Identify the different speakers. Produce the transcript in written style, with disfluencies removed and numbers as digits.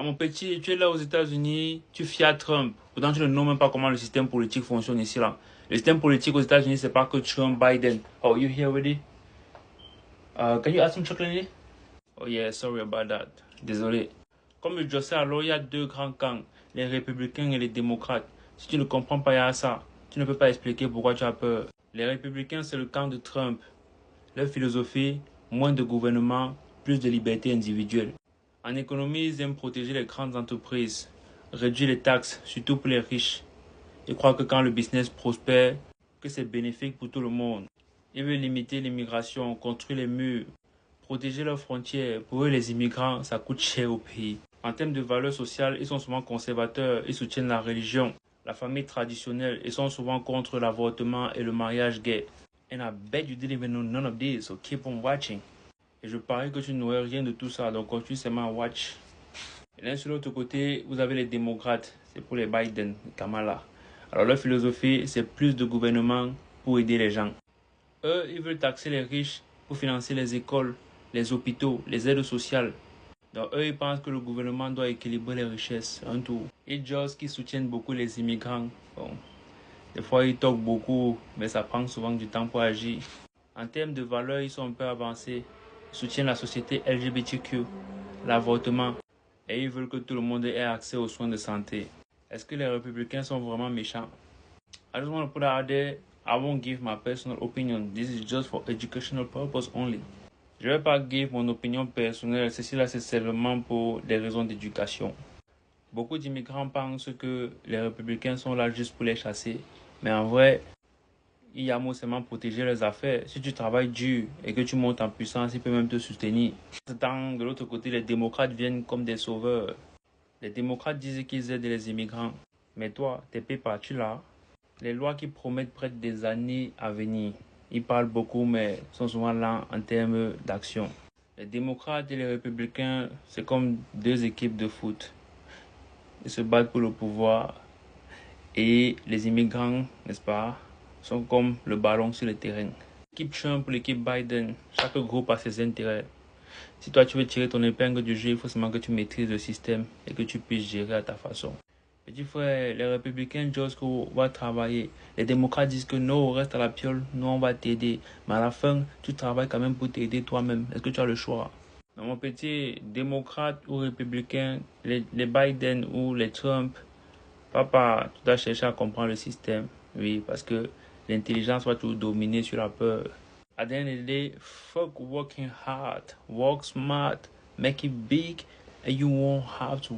Speaker 1: Mon petit, tu es là aux États-Unis, tu fias Trump. Pourtant, tu ne sais même pas comment le système politique fonctionne ici là. Le système politique aux États-Unis, c'est pas que Trump, Biden. Oh, you here already? Can you add some chocolate in it? Oh yeah, sorry about that. Désolé. Comme je sais, alors il y a deux grands camps, les républicains et les démocrates. Si tu ne comprends pas il y a ça, tu ne peux pas expliquer pourquoi tu as peur. Les républicains, c'est le camp de Trump. Leur philosophie, moins de gouvernement, plus de liberté individuelle. En économie, ils aiment protéger les grandes entreprises, réduire les taxes, surtout pour les riches. Ils croient que quand le business prospère, que c'est bénéfique pour tout le monde. Ils veulent limiter l'immigration, construire les murs, protéger leurs frontières. Pour eux, les immigrants, ça coûte cher au pays. En termes de valeurs sociales, ils sont souvent conservateurs, ils soutiennent la religion, la famille traditionnelle, ils sont souvent contre l'avortement et le mariage gay. And I bet you didn't even know none of this, so keep on watching. Et je parie que tu n'aurais rien de tout ça, donc continue seulement à watch. Et là, sur l'autre côté, vous avez les démocrates, c'est pour les Biden, Kamala. Alors leur philosophie, c'est plus de gouvernement pour aider les gens. Eux, ils veulent taxer les riches pour financer les écoles, les hôpitaux, les aides sociales. Donc eux, ils pensent que le gouvernement doit équilibrer les richesses, un tout. Et Joss qui soutiennent beaucoup les immigrants. Bon, des fois, ils talkent beaucoup, mais ça prend souvent du temps pour agir. En termes de valeurs, ils sont un peu avancés. Ils soutiennent la société LGBTQ, l'avortement, et ils veulent que tout le monde ait accès aux soins de santé. Est-ce que les républicains sont vraiment méchants? I just want to put out there, I won't give my personal opinion. This is just for educational purpose only. Je ne vais pas give mon opinion personnelle. Ceci là, c'est seulement pour des raisons d'éducation. Beaucoup d'immigrants pensent que les républicains sont là juste pour les chasser. Mais en vrai, il y a mot seulement protéger les affaires. Si tu travailles dur et que tu montes en puissance, il peut même te soutenir. Tant de l'autre côté, les démocrates viennent comme des sauveurs. Les démocrates disent qu'ils aident les immigrants. Mais toi, t'es payé par-tu là? Les lois qui promettent près des années à venir. Ils parlent beaucoup, mais sont souvent lents en termes d'action. Les démocrates et les républicains, c'est comme deux équipes de foot. Ils se battent pour le pouvoir. Et les immigrants, n'est-ce pas, sont comme le ballon sur le terrain. L'équipe Trump ou l'équipe Biden, chaque groupe a ses intérêts. Si toi tu veux tirer ton épingle du jeu, il faut seulement que tu maîtrises le système et que tu puisses gérer à ta façon. Petit frère, les républicains disent qu'on va travailler. Les démocrates disent que non, reste à la piole, nous on va t'aider. Mais à la fin, tu travailles quand même pour t'aider toi-même. Est-ce que tu as le choix? Non, mon petit, démocrate ou républicain, les Biden ou les Trump, papa, tu dois chercher à comprendre le système. Oui, parce que l'intelligence va toujours dominer sur la peur. At the end of the day, fuck working hard. Work smart, make it big, and you won't have to